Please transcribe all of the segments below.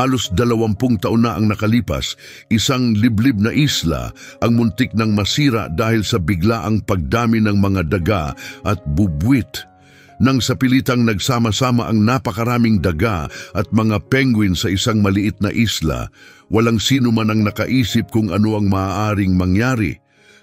Halos 20 taon na ang nakalipas, isang liblib na isla ang muntik ng masira dahil sa biglaang pagdami ng mga daga at bubwit. Nang sa pilitang nagsama-sama ang napakaraming daga at mga penguin sa isang maliit na isla, walang sino man ang nakaisip kung ano ang maaaring mangyari.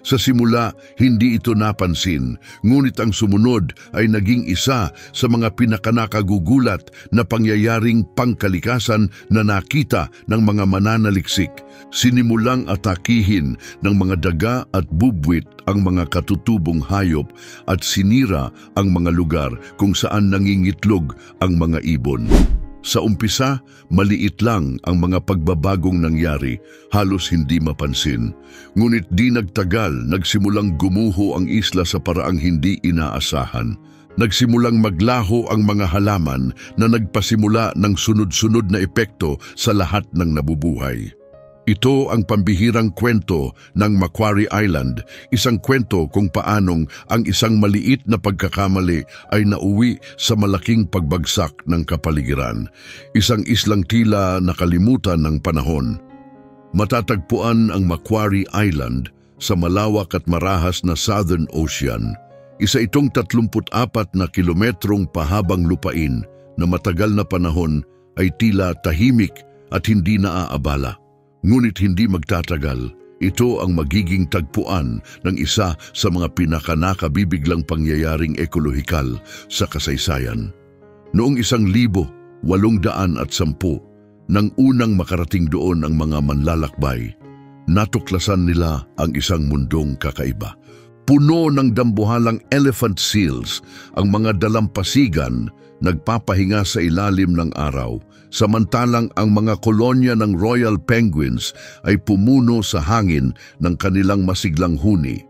Sa simula, hindi ito napansin, ngunit ang sumunod ay naging isa sa mga pinakanakagugulat na pangyayaring pangkalikasan na nakita ng mga mananaliksik. Sinimulang atakihin ng mga daga at bubwit ang mga katutubong hayop at sinira ang mga lugar kung saan nangingitlog ang mga ibon. Sa umpisa, maliit lang ang mga pagbabagong nangyari, halos hindi mapansin. Ngunit di nagtagal, nagsimulang gumuho ang isla sa paraang hindi inaasahan. Nagsimulang maglaho ang mga halaman na nagpasimula ng sunod-sunod na epekto sa lahat ng nabubuhay. Ito ang pambihirang kwento ng Macquarie Island, isang kwento kung paanong ang isang maliit na pagkakamali ay nauwi sa malaking pagbagsak ng kapaligiran. Isang islang tila nakalimutan ng panahon. Matatagpuan ang Macquarie Island sa malawak at marahas na Southern Ocean. Isa itong 34 na kilometrong pahabang lupain na matagal na panahon ay tila tahimik at hindi naaabala. Ngunit hindi magtatagal, ito ang magiging tagpuan ng isa sa mga pinakanakabibiglang pangyayaring ekolohikal sa kasaysayan. Noong 1810, nang unang makarating doon ang mga manlalakbay, natuklasan nila ang isang mundong kakaiba. Puno ng dambuhalang elephant seals, ang mga dalampasigan nagpapahinga sa ilalim ng araw, samantalang ang mga kolonya ng Royal Penguins ay pumuno sa hangin ng kanilang masiglang huni.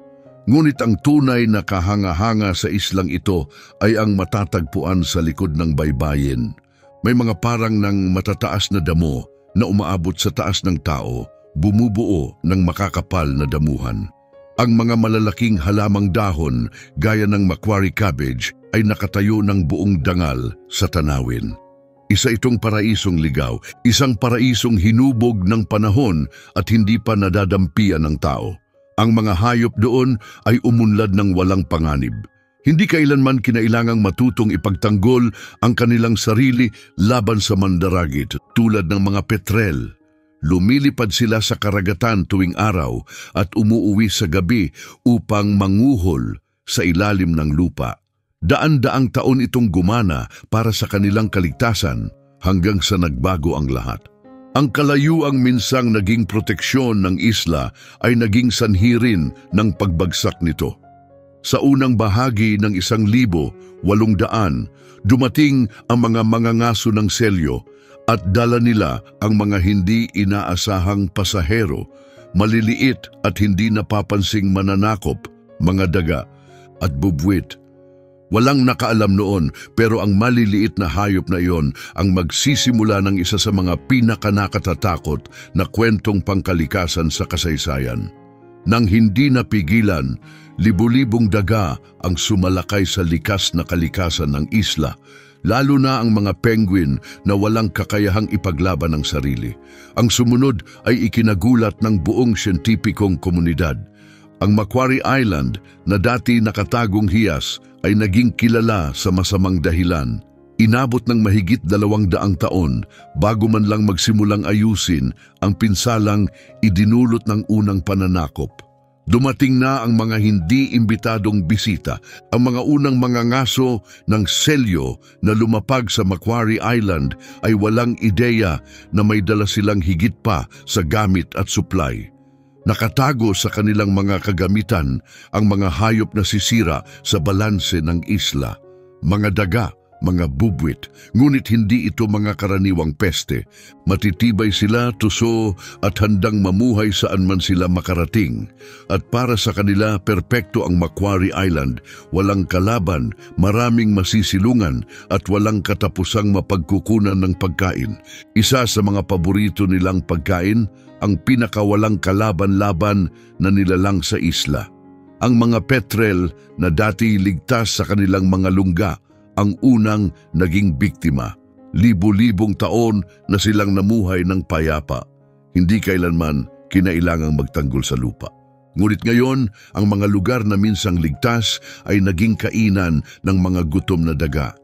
Ngunit ang tunay na kahanga-hanga sa islang ito ay ang matatagpuan sa likod ng baybayin. May mga parang ng matataas na damo na umaabot sa taas ng tao, bumubuo ng makakapal na damuhan. Ang mga malalaking halamang dahon gaya ng Macquarie cabbage ay nakatayo ng buong dangal sa tanawin. Isa itong paraisong ligaw, isang paraisong hinubog ng panahon at hindi pa nadadampian ng tao. Ang mga hayop doon ay umunlad ng walang panganib. Hindi kailanman kinailangang matutong ipagtanggol ang kanilang sarili laban sa mandaragit tulad ng mga petrel. Lumilipad sila sa karagatan tuwing araw at umuuwi sa gabi upang manguhol sa ilalim ng lupa. Daan-daang taon itong gumana para sa kanilang kaligtasan hanggang sa nagbago ang lahat. Ang kalayuang minsang naging proteksyon ng isla ay naging sanhi rin ng pagbagsak nito. Sa unang bahagi ng 1,800, dumating ang mga mangangaso ng selyo at dala nila ang mga hindi inaasahang pasahero, maliliit at hindi napapansing mananakop, mga daga at bubwit. Walang nakaalam noon pero ang maliliit na hayop na iyon ang magsisimula ng isa sa mga pinakanakatatakot na kwentong pangkalikasan sa kasaysayan. Nang hindi napigilan, libu-libong daga ang sumalakay sa likas na kalikasan ng isla, lalo na ang mga penguin na walang kakayahang ipaglaban ang sarili. Ang sumunod ay ikinagulat ng buong siyentipikong komunidad. Ang Macquarie Island na dati nakatagong hiyas ay naging kilala sa masamang dahilan. Inabot ng mahigit 200 taon bago man lang magsimulang ayusin ang pinsalang idinulot ng unang pananakop. Dumating na ang mga hindi imbitadong bisita, ang mga unang mga ngaso ng selyo na lumapag sa Macquarie Island ay walang ideya na may dala silang higit pa sa gamit at supply. Nakatago sa kanilang mga kagamitan ang mga hayop na sisira sa balanse ng isla, mga daga, mga bubwit, ngunit hindi ito mga karaniwang peste. Matitibay sila, tuso at handang mamuhay saan man sila makarating. At para sa kanila, perpekto ang Macquarie Island. Walang kalaban, maraming masisilungan at walang katapusang mapagkukunan ng pagkain. Isa sa mga paborito nilang pagkain, ang pinakawalang kalaban-laban na nilalang sa isla. Ang mga petrel na dati ligtas sa kanilang mga lungga, ang unang naging biktima. Libo-libong taon na silang namuhay ng payapa. Hindi kailanman kinailangang magtanggol sa lupa. Ngunit ngayon, ang mga lugar na minsang ligtas ay naging kainan ng mga gutom na daga.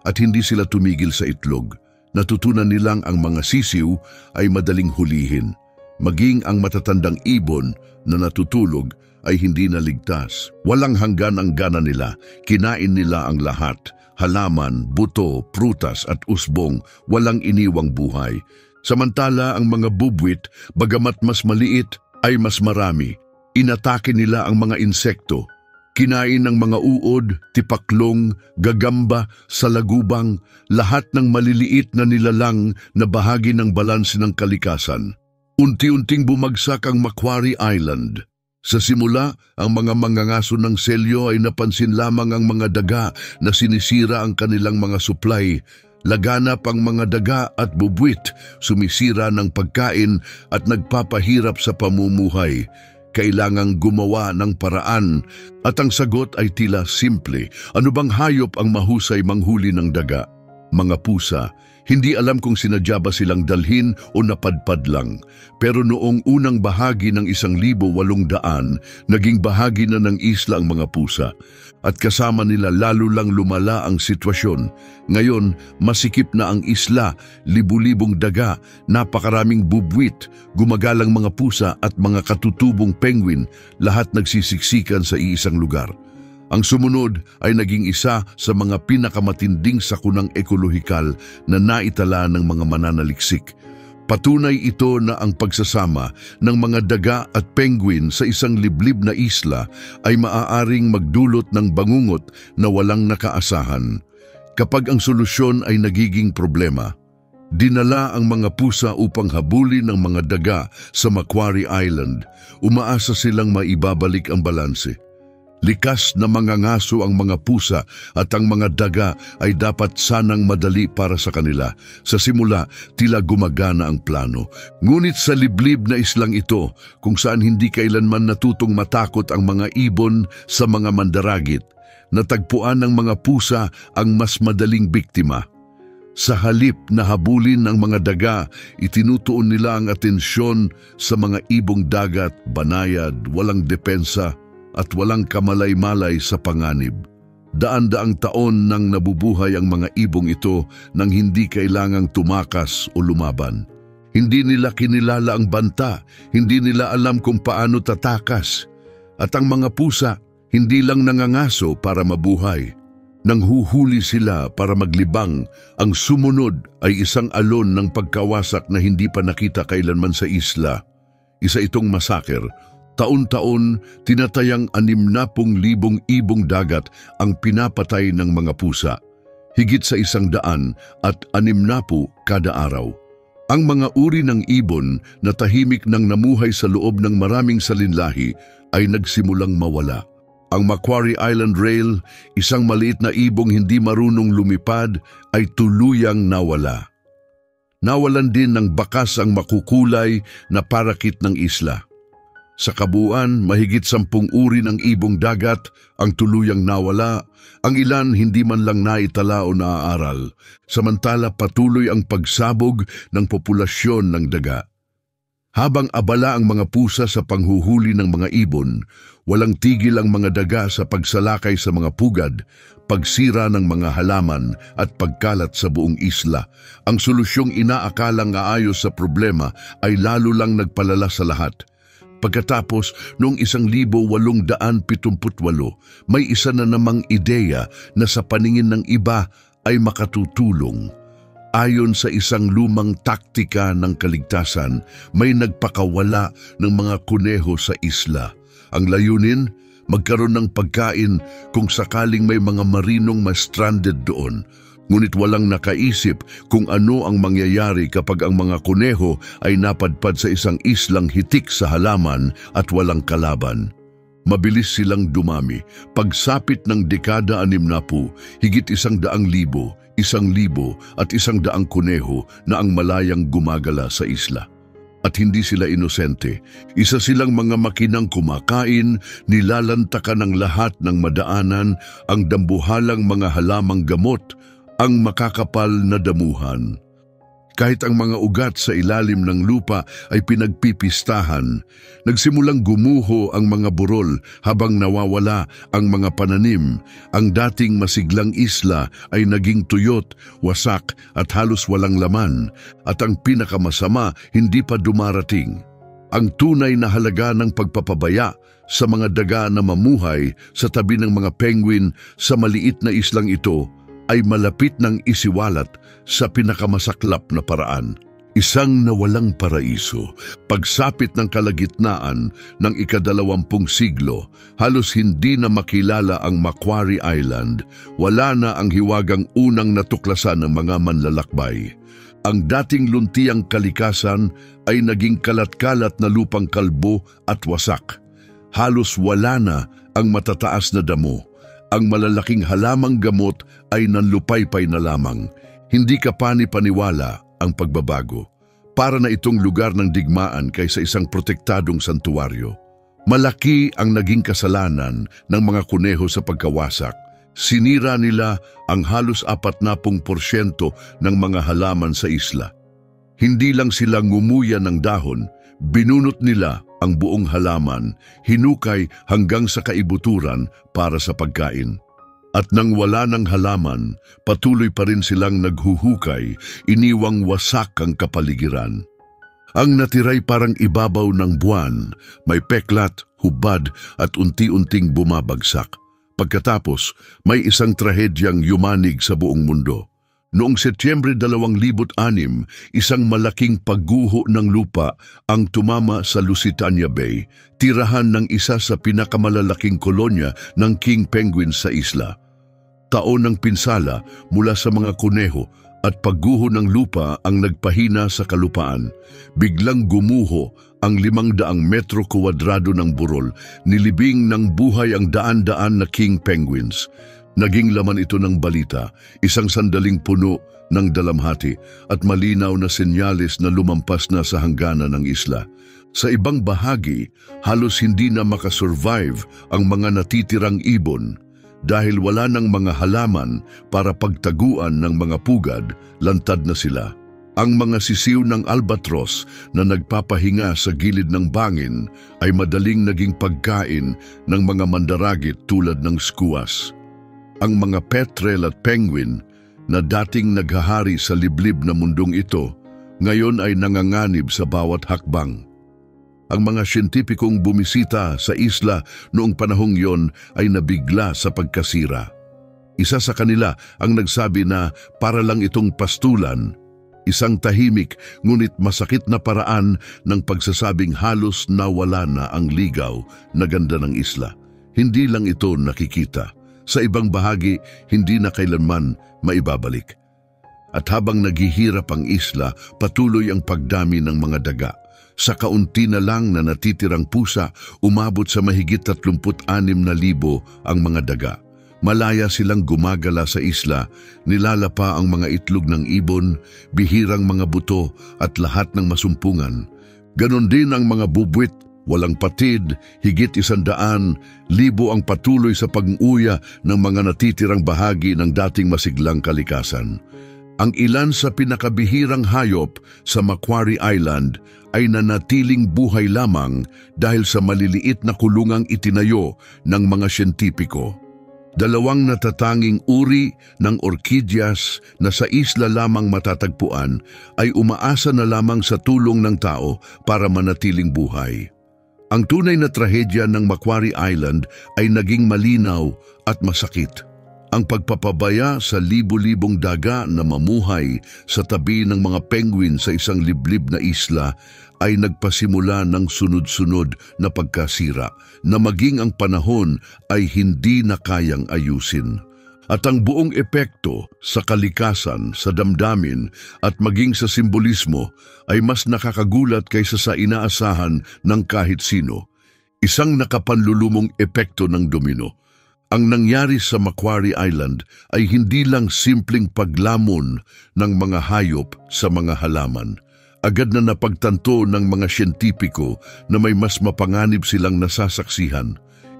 At hindi sila tumigil sa itlog. Natutunan nilang ang mga sisiw ay madaling hulihin. Maging ang matatandang ibon na natutulog ay hindi naligtas. Walang hanggan ang gana nila. Kinain nila ang lahat. Halaman, buto, prutas at usbong, walang iniwang buhay. Samantala ang mga bubwit, bagamat mas maliit, ay mas marami. Inatake nila ang mga insekto. Kinain ng mga uod, tipaklong, gagamba, salagubang, lahat ng maliliit na nilalang na bahagi ng balanse ng kalikasan. Unti-unting bumagsak ang Macquarie Island. Sa simula, ang mga mangangaso ng selyo ay napansin lamang ang mga daga na sinisira ang kanilang mga supply. Laganap ang mga daga at bubwit, sumisira ng pagkain at nagpapahirap sa pamumuhay. Kailangang gumawa ng paraan at ang sagot ay tila simple. Ano bang hayop ang mahusay manghuli ng daga? Mga pusa. Hindi alam kung sinadya ba silang dalhin o napadpad lang. Pero noong unang bahagi ng 1,800, naging bahagi na ng isla ang mga pusa. At kasama nila lalo lang lumala ang sitwasyon. Ngayon, masikip na ang isla, libu-libong daga, napakaraming bubwit, gumagalang mga pusa at mga katutubong penguin, lahat nagsisiksikan sa iisang lugar. Ang sumunod ay naging isa sa mga pinakamatinding sakunang ekolohikal na naitala ng mga mananaliksik. Patunay ito na ang pagsasama ng mga daga at penguin sa isang liblib na isla ay maaaring magdulot ng bangungot na walang nakaasahan. Kapag ang solusyon ay nagiging problema, dinala ang mga pusa upang habulin ng mga daga sa Macquarie Island. Umaasa silang maibabalik ang balanse. Likas na mangangaso ang mga pusa at ang mga daga ay dapat sanang madali para sa kanila. Sa simula, tila gumagana ang plano. Ngunit sa liblib na islang ito, kung saan hindi kailanman natutong matakot ang mga ibon sa mga mandaragit, natagpuan ng mga pusa ang mas madaling biktima. Sa halip na habulin ng mga daga, itinutuon nila ang atensyon sa mga ibong dagat, banayad, walang depensa, at walang kamalay-malay sa panganib. Daan-daang taon nang nabubuhay ang mga ibong ito nang hindi kailangang tumakas o lumaban. Hindi nila kinilala ang banta, hindi nila alam kung paano tatakas. At ang mga pusa, hindi lang nangangaso para mabuhay. Nanghuhuli sila para maglibang. Ang sumunod ay isang alon ng pagkawasak na hindi pa nakita kailanman sa isla. Isa itong masaker. Taon-taon, tinatayang 60,000 ibong dagat ang pinapatay ng mga pusa. Higit sa 100 at 60 kada araw. Ang mga uri ng ibon na tahimik nang namuhay sa loob ng maraming salinlahi ay nagsimulang mawala. Ang Macquarie Island Rail, isang maliit na ibong hindi marunong lumipad, ay tuluyang nawala. Nawalan din ng bakas ang makukulay na parakit ng isla. Sa kabuuan, mahigit 10 uri ng ibong dagat ang tuluyang nawala, ang ilan hindi man lang naitala o naaaral, samantala patuloy ang pagsabog ng populasyon ng daga. Habang abala ang mga pusa sa panghuhuli ng mga ibon, walang tigil ang mga daga sa pagsalakay sa mga pugad, pagsira ng mga halaman at pagkalat sa buong isla. Ang solusyong inaakalang aayos sa problema ay lalo lang nagpalala sa lahat. Pagkatapos, noong 1878, may isa na namang ideya na sa paningin ng iba ay makatutulong. Ayon sa isang lumang taktika ng kaligtasan, may nagpakawala ng mga kuneho sa isla. Ang layunin, magkaroon ng pagkain kung sakaling may mga marinong ma-stranded doon. Ngunit walang nakaisip kung ano ang mangyayari kapag ang mga kuneho ay napadpad sa isang islang hitik sa halaman at walang kalaban. Mabilis silang dumami. Pagsapit ng dekada 60, higit 100,000, 1,000 at 100 kuneho na ang malayang gumagala sa isla. At hindi sila inosente. Isa silang mga makinang kumakain, nilalantakan ng lahat ng madaanan, ang dambuhalang mga halamang gamot, ang makakapal na damuhan. Kahit ang mga ugat sa ilalim ng lupa ay pinagpipistahan, nagsimulang gumuho ang mga burol habang nawawala ang mga pananim. Ang dating masiglang isla ay naging tuyot, wasak at halos walang laman. At ang pinakamasama, hindi pa dumarating ang tunay na halaga ng pagpapabaya sa mga daga na mamuhay sa tabi ng mga penguin sa maliit na islang ito ay malapit ng isiwalat sa pinakamasaklap na paraan. Isang nawalang paraiso. Pagsapit ng kalagitnaan ng ika-20 siglo, halos hindi na makilala ang Macquarie Island. Wala na ang hiwagang unang natuklasan ng mga manlalakbay. Ang dating luntiang kalikasan ay naging kalat-kalat na lupang kalbo at wasak. Halos wala na ang matataas na damo. Ang malalaking halamang gamot ay nanlupaypay na lamang. Hindi ka pani-paniwala ang pagbabago. Para na itong lugar ng digmaan kaysa isang protektadong santuwaryo. Malaki ang naging kasalanan ng mga kuneho sa pagkawasak. Sinira nila ang halos 40% ng mga halaman sa isla. Hindi lang sila ngumuya ng dahon, binunot nila ang buong halaman, hinukay hanggang sa kaibuturan para sa pagkain. At nang wala ng halaman, patuloy pa rin silang naghuhukay, iniwang wasak ang kapaligiran. Ang natiray parang ibabaw ng buwan, may peklat, hubad at unti-unting bumabagsak. Pagkatapos, may isang trahedyang yumanig sa buong mundo. Noong Setyembre 2006, isang malaking pagguho ng lupa ang tumama sa Lusitania Bay, tirahan ng isa sa pinakamalalaking kolonya ng king penguins sa isla. Taon ng pinsala mula sa mga kuneho at pagguho ng lupa ang nagpahina sa kalupaan. Biglang gumuho ang 500 metro kuwadrado ng burol, nilibing ng buhay ang daan-daan na king penguins. Naging laman ito ng balita, isang sandaling puno ng dalamhati at malinaw na senyales na lumampas na sa hangganan ng isla. Sa ibang bahagi, halos hindi na makasurvive ang mga natitirang ibon dahil wala ng mga halaman para pagtaguan ng mga pugad, lantad na sila. Ang mga sisiw ng albatros na nagpapahinga sa gilid ng bangin ay madaling naging pagkain ng mga mandaragit tulad ng skuas. Ang mga petrel at penguin na dating naghahari sa liblib na mundong ito, ngayon ay nanganganib sa bawat hakbang. Ang mga siyentipikong bumisita sa isla noong panahong yon ay nabigla sa pagkasira. Isa sa kanila ang nagsabi na para lang itong pastulan, isang tahimik ngunit masakit na paraan ng pagsasabing halos nawala na ang ligaw na ganda ng isla. Hindi lang ito nakikita. Sa ibang bahagi, hindi na kailanman maibabalik. At habang naghihirap ang isla, patuloy ang pagdami ng mga daga. Sa kaunti na lang na natitirang pusa, umabot sa mahigit 36,000 ang mga daga. Malaya silang gumagala sa isla, nilalapa ang mga itlog ng ibon, bihirang mga buto at lahat ng masumpungan. Ganon din ang mga bubwit. Walang patid, higit 100,000 ang patuloy sa pag-uya ng mga natitirang bahagi ng dating masiglang kalikasan. Ang ilan sa pinakabihirang hayop sa Macquarie Island ay nanatiling buhay lamang dahil sa maliliit na kulungang itinayo ng mga siyentipiko. 2 natatanging uri ng orkidyas na sa isla lamang matatagpuan ay umaasa na lamang sa tulong ng tao para manatiling buhay. Ang tunay na trahedya ng Macquarie Island ay naging malinaw at masakit. Ang pagpapabaya sa libu-libong daga na mamuhay sa tabi ng mga penguin sa isang liblib na isla ay nagpasimula ng sunod-sunod na pagkasira na maging ang panahon ay hindi na kayang ayusin. At ang buong epekto sa kalikasan, sa damdamin at maging sa simbolismo ay mas nakakagulat kaysa sa inaasahan ng kahit sino. Isang nakapanlulumong epekto ng domino. Ang nangyari sa Macquarie Island ay hindi lang simpleng paglamon ng mga hayop sa mga halaman. Agad na napagtanto ng mga siyentipiko na may mas mapanganib silang nasasaksihan.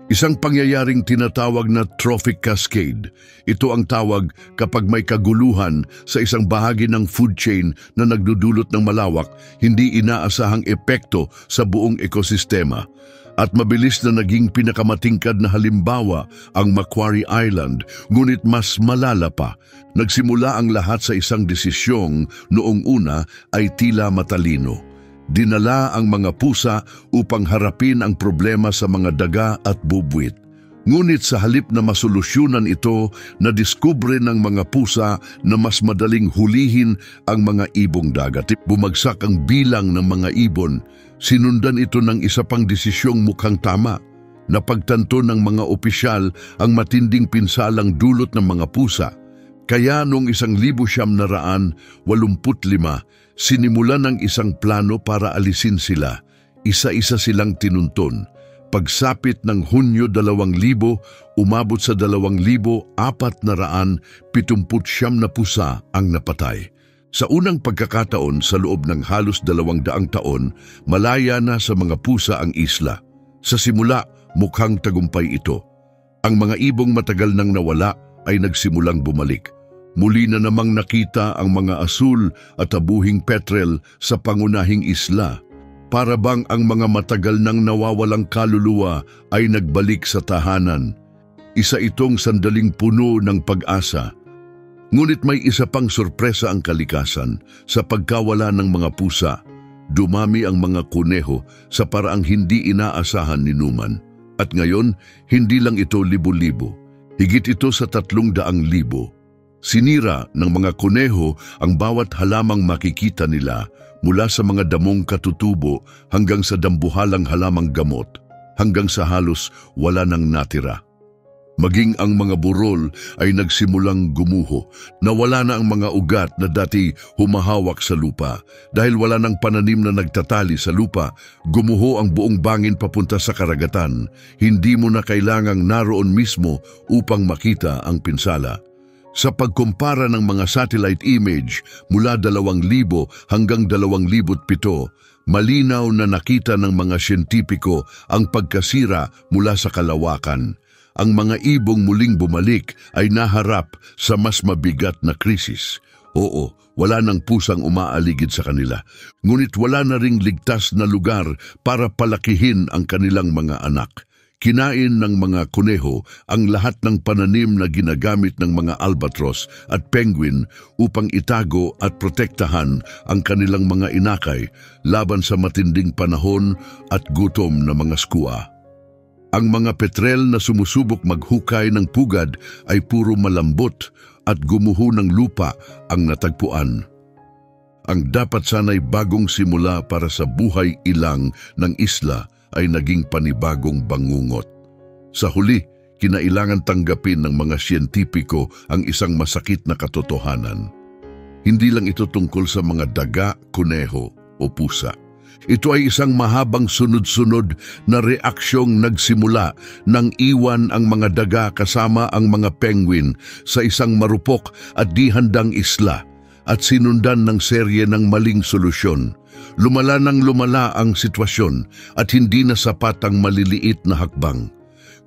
Isang pangyayaring tinatawag na trophic cascade. Ito ang tawag kapag may kaguluhan sa isang bahagi ng food chain na nagdudulot ng malawak, hindi inaasahang epekto sa buong ekosistema. At mabilis na naging pinakamatingkad na halimbawa ang Macquarie Island, ngunit mas malala pa. Nagsimula ang lahat sa isang desisyong noong una ay tila matalino. Dinala ang mga pusa upang harapin ang problema sa mga daga at bubwit. Ngunit sa halip na masolusyonan ito, nadiskubre ng mga pusa na mas madaling hulihin ang mga ibong dagat. Bumagsak ang bilang ng mga ibon. Sinundan ito ng isa pang desisyong mukhang tama. Napagtanto ng mga opisyal ang matinding pinsalang dulot ng mga pusa. Kaya noong 1985, sinimulan ng isang plano para alisin sila. Isa-isa silang tinuntun. Pagsapit ng Hunyo 2000, umabot sa 2,479 na pusa ang napatay. Sa unang pagkakataon sa loob ng halos 200 taon, malaya na sa mga pusa ang isla. Sa simula, mukhang tagumpay ito. Ang mga ibong matagal nang nawala ay nagsimulang bumalik. Muli na namang nakita ang mga asul at tabuhing petrel sa pangunahing isla. Para bang ang mga matagal nang nawawalang kaluluwa ay nagbalik sa tahanan. Isa itong sandaling puno ng pag-asa. Ngunit may isa pang sorpresa ang kalikasan sa pagkawala ng mga pusa. Dumami ang mga kuneho sa paraang hindi inaasahan ni Newman. At ngayon, hindi lang ito libo-libo. Higit ito sa 300,000. Sinira ng mga kuneho ang bawat halamang makikita nila mula sa mga damong katutubo hanggang sa dambuhalang halamang gamot, hanggang sa halos wala nang natira. Maging ang mga burol ay nagsimulang gumuho. Nawala na ang mga ugat na dati humahawak sa lupa. Dahil wala nang pananim na nagtatali sa lupa, gumuho ang buong bangin papunta sa karagatan. Hindi mo na kailangang naroon mismo upang makita ang pinsala. Sa pagkumpara ng mga satellite image mula 2,000 hanggang 2007, malinaw na nakita ng mga siyentipiko ang pagkasira mula sa kalawakan. Ang mga ibong muling bumalik ay naharap sa mas mabigat na krisis. Oo, wala nang pusang umaaligid sa kanila. Ngunit wala na ring ligtas na lugar para palakihin ang kanilang mga anak. Kinain ng mga kuneho ang lahat ng pananim na ginagamit ng mga albatros at penguin upang itago at protektahan ang kanilang mga inakay laban sa matinding panahon at gutom na mga skua. Ang mga petrel na sumusubok maghukay ng pugad ay puro malambot at gumuho ng lupa ang natagpuan. Ang dapat sana'y bagong simula para sa buhay ilang ng isla ay naging panibagong bangungot. Sa huli, kinailangan tanggapin ng mga siyentipiko ang isang masakit na katotohanan. Hindi lang ito tungkol sa mga daga, kuneho o pusa. Ito ay isang mahabang sunod-sunod na reaksyong nagsimula nang iwan ang mga daga kasama ang mga penguin sa isang marupok at di handang isla at sinundan ng serye ng maling solusyon. Lumala nang lumala ang sitwasyon at hindi na sapat ang maliliit na hakbang.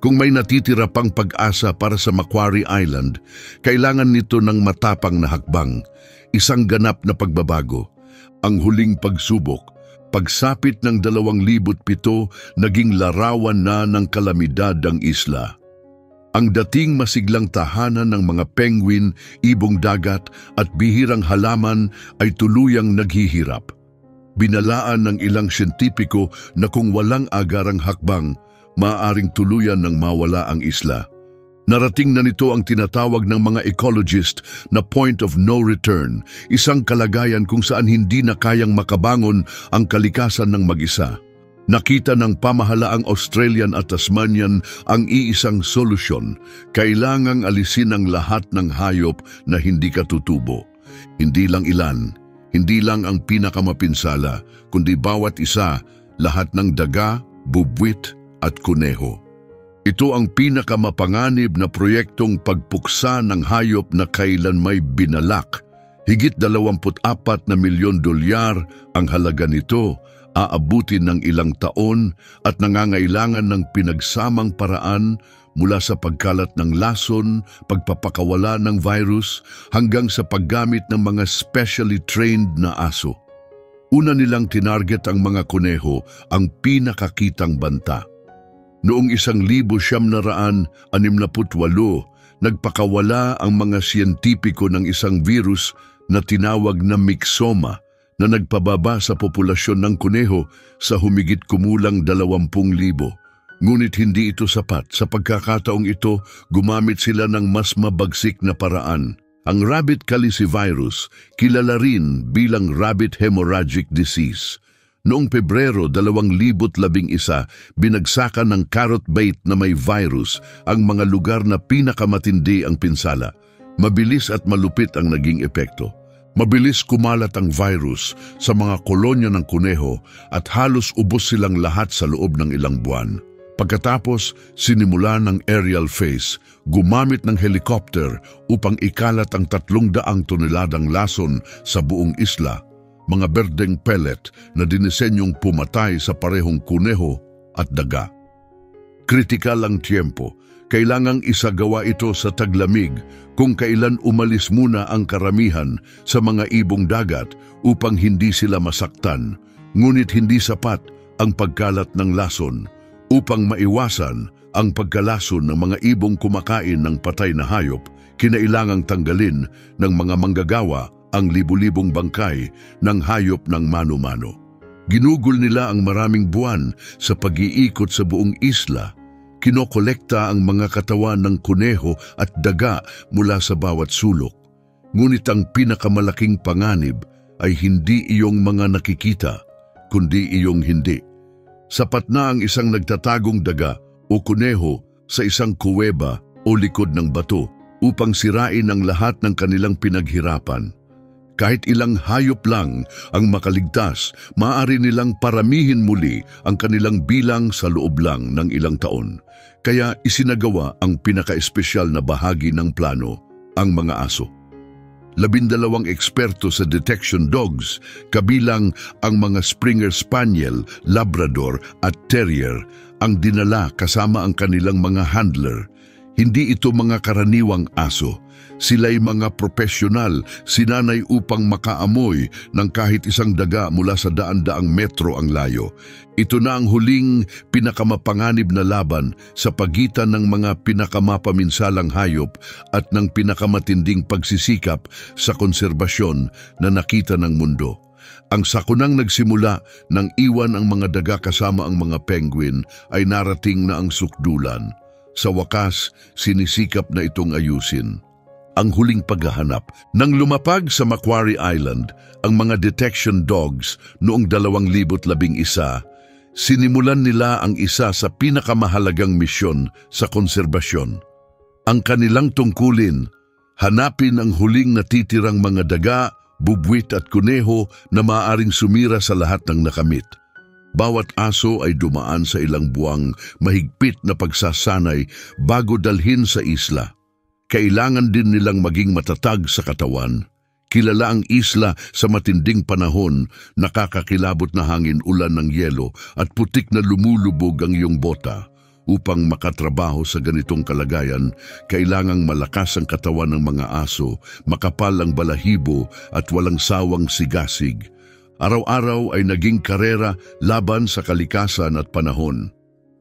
Kung may natitira pang pag-asa para sa Macquarie Island, kailangan nito ng matapang na hakbang, isang ganap na pagbabago. Ang huling pagsubok, pagsapit ng 2007, naging larawan na ng kalamidad ang isla. Ang dating masiglang tahanan ng mga penguin, ibong dagat at bihirang halaman ay tuluyang naghihirap. Binalaan ng ilang siyentipiko na kung walang agarang hakbang, maaaring tuluyan ng mawala ang isla. Narating na nito ang tinatawag ng mga ecologist na point of no return, isang kalagayan kung saan hindi na kayang makabangon ang kalikasan ng mag-isa. Nakita ng pamahalaang Australian at Tasmanian ang iisang solusyon. Kailangang alisin ang lahat ng hayop na hindi katutubo. Hindi lang ilan, hindi lang ang pinakamapinsala, kundi bawat isa, lahat ng daga, bubwit at kuneho. Ito ang pinakamapanganib na proyektong pagpuksa ng hayop na kailan may binalak, Higit 24 na milyon dolyar ang halaga nito, aabutin ng ilang taon at nangangailangan ng pinagsamang paraan mula sa pagkalat ng lason, pagpapakawala ng virus, hanggang sa paggamit ng mga specially trained na aso. Una nilang tinarget ang mga kuneho, ang pinakakitang banta. Noong 1968, nagpakawala ang mga siyentipiko ng isang virus na tinawag na myxoma na nagpababa sa populasyon ng kuneho sa humigit kumulang 20,000. Ngunit hindi ito sapat. Sa pagkakataong ito, gumamit sila ng mas mabagsik na paraan. Ang rabbit calicivirus, kilala rin bilang rabbit hemorrhagic disease. Noong Pebrero 2011, binagsakan ng carrot bait na may virus ang mga lugar na pinakamatindi ang pinsala. Mabilis at malupit ang naging epekto. Mabilis kumalat ang virus sa mga kolonya ng kuneho at halos ubos silang lahat sa loob ng ilang buwan. Pagkatapos, sinimula ng aerial phase, gumamit ng helicopter upang ikalat ang 300 toneladang lason sa buong isla, mga berdeng pellet na dinisenyong pumatay sa parehong kuneho at daga. Kritikal ang tiyempo. Kailangang isagawa ito sa taglamig kung kailan umalis muna ang karamihan sa mga ibong dagat upang hindi sila masaktan, ngunit hindi sapat ang pagkalat ng lason. Upang maiwasan ang pagkalason ng mga ibong kumakain ng patay na hayop, kinailangang tanggalin ng mga manggagawa ang libu-libong bangkay ng hayop ng mano-mano. Ginugol nila ang maraming buwan sa pag-iikot sa buong isla. Kinokolekta ang mga katawan ng kuneho at daga mula sa bawat sulok. Ngunit ang pinakamalaking panganib ay hindi iyong mga nakikita, kundi iyong hindi. Sapat na ang isang nagtatagong daga o kuneho sa isang kuweba o likod ng bato upang sirain ang lahat ng kanilang pinaghirapan. Kahit ilang hayop lang ang makaligtas, maaari nilang paramihin muli ang kanilang bilang sa loob lang ng ilang taon. Kaya isinagawa ang pinaka-espesyal na bahagi ng plano, ang mga aso. 12 eksperto sa detection dogs, kabilang ang mga Springer Spaniel, Labrador at Terrier, ang dinala kasama ang kanilang mga handler. Hindi ito mga karaniwang aso. Sila'y mga profesional, sinanay upang makaamoy ng kahit isang daga mula sa daan-daang metro ang layo. Ito na ang huling pinakamapanganib na laban sa pagitan ng mga pinakamapaminsalang hayop at ng pinakamatinding pagsisikap sa konserbasyon na nakita ng mundo. Ang sakunang nagsimula nang iwan ang mga daga kasama ang mga penguin ay narating na ang sukdulan. Sa wakas, sinisikap na itong ayusin. Ang huling paghahanap. Nang lumapag sa Macquarie Island ang mga detection dogs noong 2011, sinimulan nila ang isa sa pinakamahalagang misyon sa konserbasyon. Ang kanilang tungkulin, hanapin ang huling natitirang mga daga, bubwit at kuneho na maaaring sumira sa lahat ng nakamit. Bawat aso ay dumaan sa ilang buwang mahigpit na pagsasanay bago dalhin sa isla. Kailangan din nilang maging matatag sa katawan. Kilala ang isla sa matinding panahon, nakakakilabot na hangin, ulan ng yelo at putik na lumulubog ang iyong bota. Upang makatrabaho sa ganitong kalagayan, kailangang malakas ang katawan ng mga aso, makapal ang balahibo at walang sawang sigasig. Araw-araw ay naging karera laban sa kalikasan at panahon.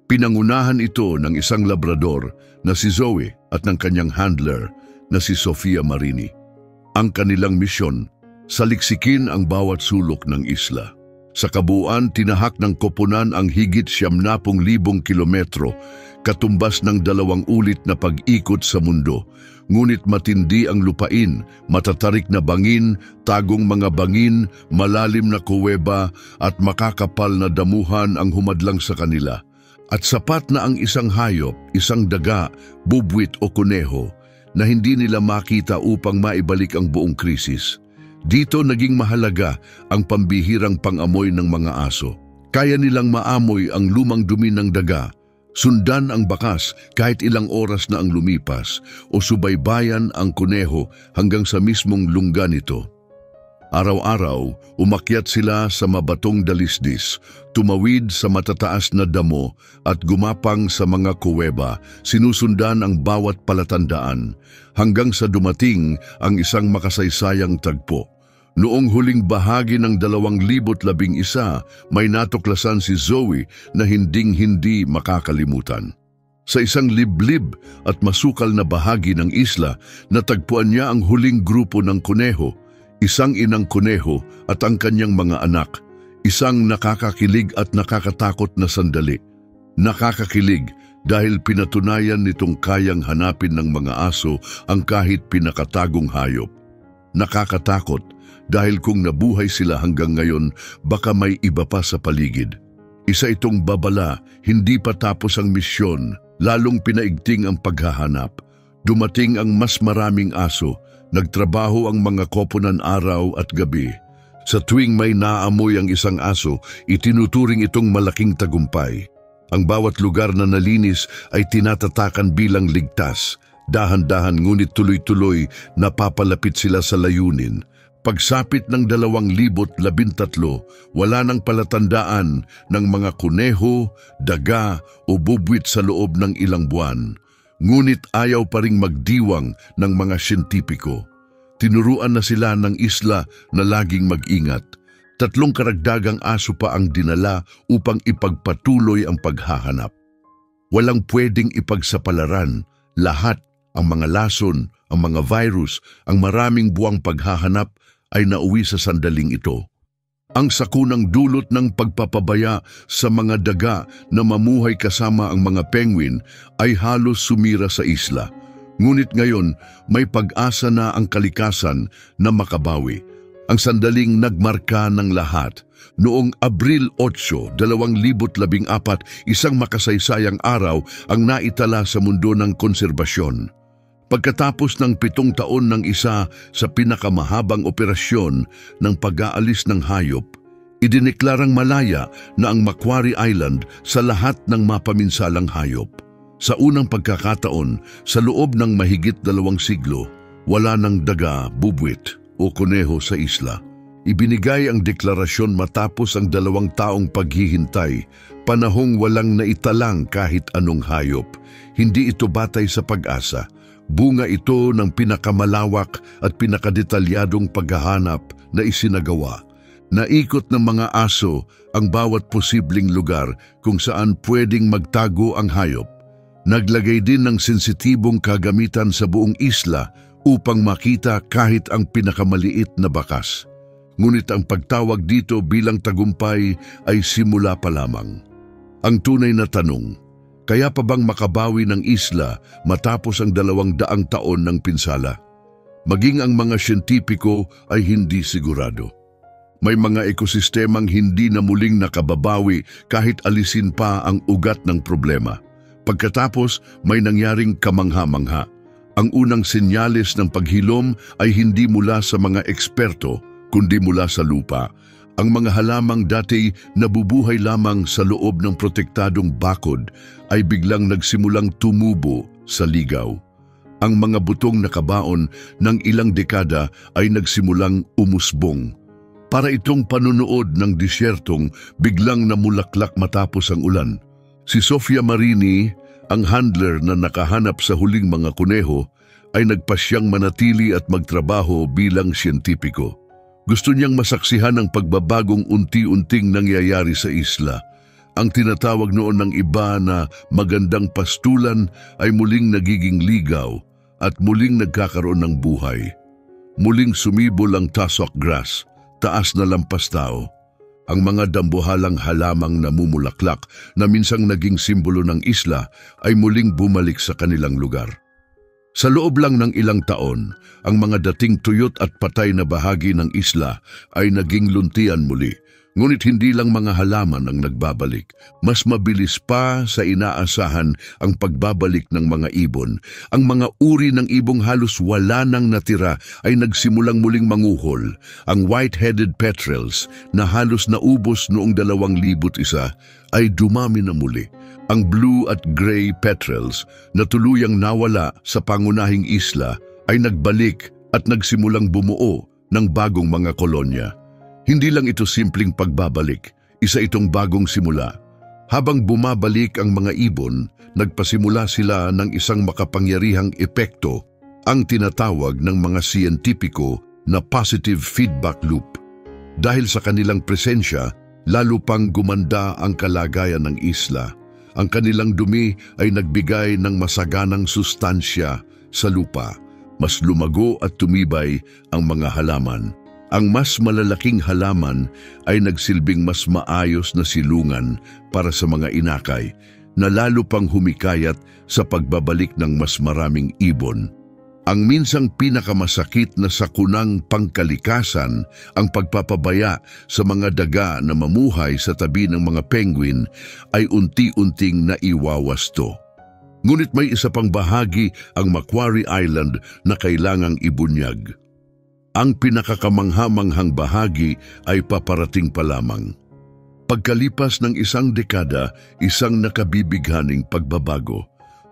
Pinangunahan ito ng isang Labrador na si Zoe at ng kanyang handler na si Sofia Marini. Ang kanilang misyon, saliksikin ang bawat sulok ng isla. Sa kabuuan, tinahak ng koponan ang higit 70,000 kilometro, katumbas ng 2 ulit na pag-ikot sa mundo. Ngunit matindi ang lupain, matatarik na bangin, tagong mga bangin, malalim na kuweba at makakapal na damuhan ang humadlang sa kanila. At sapat na ang isang hayop, isang daga, bubwit o kuneho na hindi nila makita upang maibalik ang buong krisis. Dito naging mahalaga ang pambihirang pangamoy ng mga aso. Kaya nilang maamoy ang lumang dumi ng daga, Sundan ang bakas kahit ilang oras na ang lumipas o subaybayan ang kuneho hanggang sa mismong lungga nito. Araw-araw, umakyat sila sa mabatong dalisdis, tumawid sa matataas na damo at gumapang sa mga kuweba, sinusundan ang bawat palatandaan hanggang sa dumating ang isang makasaysayang tagpo. Noong huling bahagi ng 2011, may natuklasan si Zoe na hinding-hindi makakalimutan. Sa isang liblib at masukal na bahagi ng isla, natagpuan niya ang huling grupo ng kuneho, isang inang kuneho at ang kanyang mga anak, isang nakakakilig at nakakatakot na sandali. Nakakakilig dahil pinatunayan nitong kayang hanapin ng mga aso ang kahit pinakatagong hayop. Nakakatakot dahil kung nabuhay sila hanggang ngayon, baka may iba pa sa paligid. Isa itong babala, hindi pa tapos ang misyon, lalong pinaigting ang paghahanap. Dumating ang mas maraming aso, nagtrabaho ang mga koponan araw at gabi. Sa tuwing may naamoy ang isang aso, itinuturing itong malaking tagumpay. Ang bawat lugar na nalinis ay tinatatakan bilang ligtas. Dahan-dahan ngunit tuloy-tuloy napapalapit sila sa layunin. Pagsapit ng 2013, wala nang palatandaan ng mga kuneho, daga o bubwit sa loob ng ilang buwan. Ngunit ayaw pa ring magdiwang ng mga siyentipiko. Tinuruan na sila ng isla na laging mag-ingat. 3 karagdagang aso pa ang dinala upang ipagpatuloy ang paghahanap. Walang pwedeng ipagsapalaran, lahat, ang mga lason, ang mga virus, ang maraming buwang paghahanap ay nauwi sa sandaling ito. Ang sakunang dulot ng pagpapabaya sa mga daga na mamuhay kasama ang mga penguin ay halos sumira sa isla. Ngunit ngayon, may pag-asa na ang kalikasan na makabawi. Ang sandaling nagmarka ng lahat. Noong Abril 8, 2014, isang makasaysayang araw ang naitala sa mundo ng konserbasyon. Pagkatapos ng 7 taon ng isa sa pinakamahabang operasyon ng pag-aalis ng hayop, idineklarang malaya na ang Macquarie Island sa lahat ng mapaminsalang hayop. Sa unang pagkakataon, sa loob ng mahigit 2 siglo, wala ng daga, bubwit o kuneho sa isla. Ibinigay ang deklarasyon matapos ang 2 taong paghihintay, panahong walang naitalang kahit anong hayop. Hindi ito batay sa pag-asa. Bunga ito ng pinakamalawak at pinakadetalyadong paghahanap na isinagawa. Naikot ng mga aso ang bawat posibleng lugar kung saan pwedeng magtago ang hayop. Naglagay din ng sensitibong kagamitan sa buong isla upang makita kahit ang pinakamaliit na bakas. Ngunit ang pagtawag dito bilang tagumpay ay simula pa lamang. Ang tunay na tanong, kaya pa bang makabawi ng isla matapos ang 200 taon ng pinsala? Maging ang mga siyentipiko ay hindi sigurado. May mga ekosistemang hindi na muling nakababawi kahit alisin pa ang ugat ng problema. Pagkatapos, may nangyaring kamangha-mangha. Ang unang senyales ng paghilom ay hindi mula sa mga eksperto, kundi mula sa lupa. Ang mga halamang dati nabubuhay lamang sa loob ng protektadong bakod ay biglang nagsimulang tumubo sa ligaw. Ang mga butong nakabaon ng ilang dekada ay nagsimulang umusbong. Para itong panunood ng disyertong biglang namulaklak matapos ang ulan. Si Sofia Marini, ang handler na nakahanap sa huling mga kuneho, ay nagpasyang manatili at magtrabaho bilang siyentipiko. Gusto niyang masaksihan ang pagbabagong unti-unting nangyayari sa isla. Ang tinatawag noon ng iba na magandang pastulan ay muling nagiging ligaw at muling nagkakaroon ng buhay. Muling sumibol ang tussock grass, taas na lampas tao. Ang mga dambuhalang halamang namumulaklak na minsang naging simbolo ng isla ay muling bumalik sa kanilang lugar. Sa loob lang ng ilang taon, ang mga dating tuyot at patay na bahagi ng isla ay naging luntian muli. Ngunit hindi lang mga halaman ang nagbabalik. Mas mabilis pa sa inaasahan ang pagbabalik ng mga ibon. Ang mga uri ng ibong halos wala nang natira ay nagsimulang muling manguhol. Ang white-headed petrels na halos naubos noong 2001 ay dumami na muli. Ang blue at gray petrels na tuluyang nawala sa pangunahing isla ay nagbalik at nagsimulang bumuo ng bagong mga kolonya. Hindi lang ito simpleng pagbabalik, isa itong bagong simula. Habang bumabalik ang mga ibon, nagpasimula sila ng isang makapangyarihang epekto, ang tinatawag ng mga siyentipiko na positive feedback loop. Dahil sa kanilang presensya, lalo pang gumanda ang kalagayan ng isla. Ang kanilang dumi ay nagbigay ng masaganang sustansya sa lupa. Mas lumago at tumibay ang mga halaman. Ang mas malalaking halaman ay nagsilbing mas maayos na silungan para sa mga inakay na lalo pang humikayat sa pagbabalik ng mas maraming ibon. Ang minsang pinakamasakit na sakunang pangkalikasan, ang pagpapabaya sa mga daga na mamuhay sa tabi ng mga penguin ay unti-unting naiwawasto. Ngunit may isa pang bahagi ang Macquarie Island na kailangang ibunyag. Ang pinakakamangha-manghang bahagi ay paparating pa lamang. Pagkalipas ng isang dekada, isang nakabibighaning pagbabago.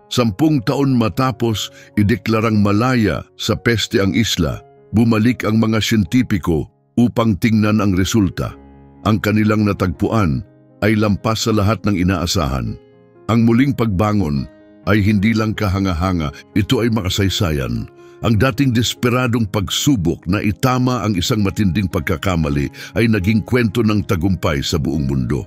10 taon matapos ideklarang malaya sa peste ang isla, bumalik ang mga siyentipiko upang tingnan ang resulta. Ang kanilang natagpuan ay lampas sa lahat ng inaasahan. Ang muling pagbangon ay hindi lang kahanga-hanga, ito ay makasaysayan. Ang dating desperadong pagsubok na itama ang isang matinding pagkakamali ay naging kwento ng tagumpay sa buong mundo.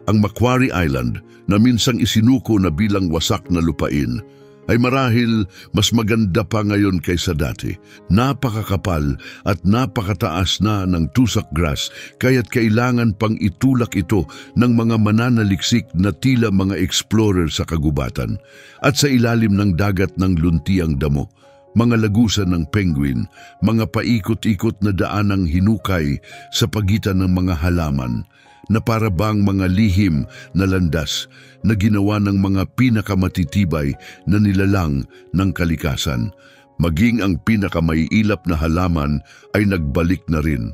Ang Macquarie Island, na minsang isinuko na bilang wasak na lupain, ay marahil mas maganda pa ngayon kaysa dati. Napakakapal at napakataas na ng tusak grass, kaya't kailangan pang itulak ito ng mga mananaliksik na tila mga explorer sa kagubatan. At sa ilalim ng dagat ng luntiang damo, mga lagusan ng penguin, mga paikot-ikot na daanang hinukay sa pagitan ng mga halaman, na para bang mga lihim na landas na ginawa ng mga pinakamatitibay na nilalang ng kalikasan. Maging ang pinakamaiilap na halaman ay nagbalik na rin.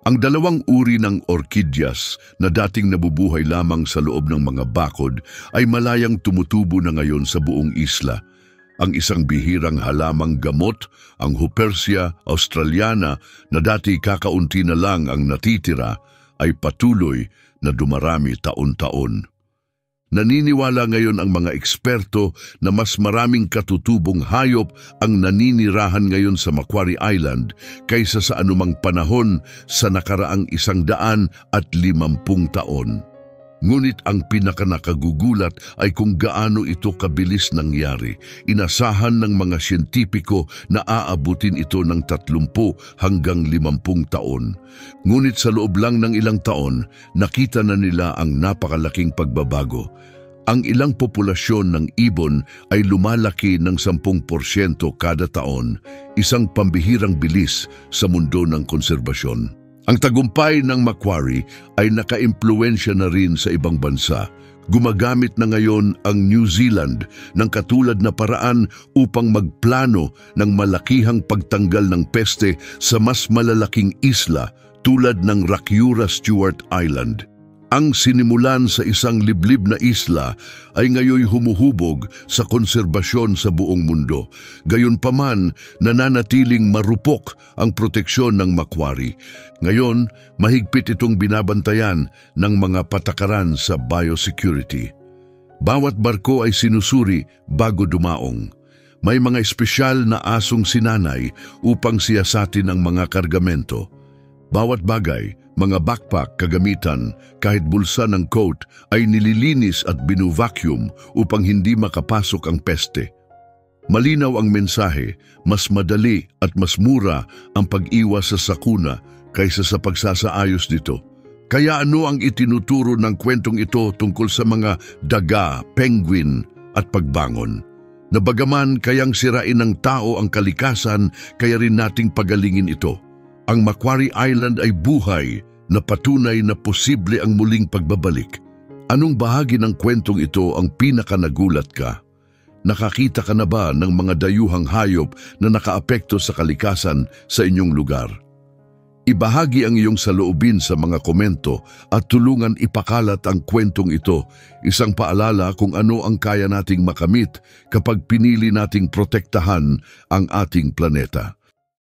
Ang 2 uri ng orkidyas na dating nabubuhay lamang sa loob ng mga bakod ay malayang tumutubo na ngayon sa buong isla. Ang isang bihirang halamang gamot, ang Hupersia australiana na dati kakaunti na lang ang natitira, ay patuloy na dumarami taon-taon. Naniniwala ngayon ang mga eksperto na mas maraming katutubong hayop ang naninirahan ngayon sa Macquarie Island kaysa sa anumang panahon sa nakaraang 150 taon. Ngunit ang pinakanakagugulat ay kung gaano ito kabilis nangyari. Inasahan ng mga siyentipiko na aabutin ito ng 30 hanggang 50 taon. Ngunit sa loob lang ng ilang taon, nakita na nila ang napakalaking pagbabago. Ang ilang populasyon ng ibon ay lumalaki ng 10% kada taon, isang pambihirang bilis sa mundo ng konserbasyon. Ang tagumpay ng Macquarie ay nakaimpluwensya na rin sa ibang bansa. Gumagamit na ngayon ang New Zealand ng katulad na paraan upang magplano ng malakihang pagtanggal ng peste sa mas malalaking isla tulad ng Rakiura Stewart Island. Ang sinimulan sa isang liblib na isla ay ngayoy humuhubog sa konserbasyon sa buong mundo. Gayunpaman, nananatiling marupok ang proteksyon ng Macquarie. Ngayon, mahigpit itong binabantayan ng mga patakaran sa biosecurity. Bawat barko ay sinusuri bago dumaong. May mga espesyal na asong sinanay upang siyasatin ang mga kargamento. Bawat bagay, mga backpack, kagamitan, kahit bulsa ng coat ay nililinis at binu-vacuum upang hindi makapasok ang peste. Malinaw ang mensahe, mas madali at mas mura ang pag-iwas sa sakuna kaysa sa pagsasaayos nito. Kaya ano ang itinuturo ng kwentong ito tungkol sa mga daga, penguin at pagbangon? Na bagaman kayang sirain ng tao ang kalikasan, kaya rin nating pagalingin ito. Ang Macquarie Island ay buhay na patunay na posible ang muling pagbabalik. Anong bahagi ng kwentong ito ang pinakanagulat ka? Nakakita ka na ba ng mga dayuhang hayop na nakaapekto sa kalikasan sa inyong lugar? Ibahagi ang iyong saloobin sa mga komento at tulungan ipakalat ang kwentong ito, isang paalala kung ano ang kaya nating makamit kapag pinili nating protektahan ang ating planeta.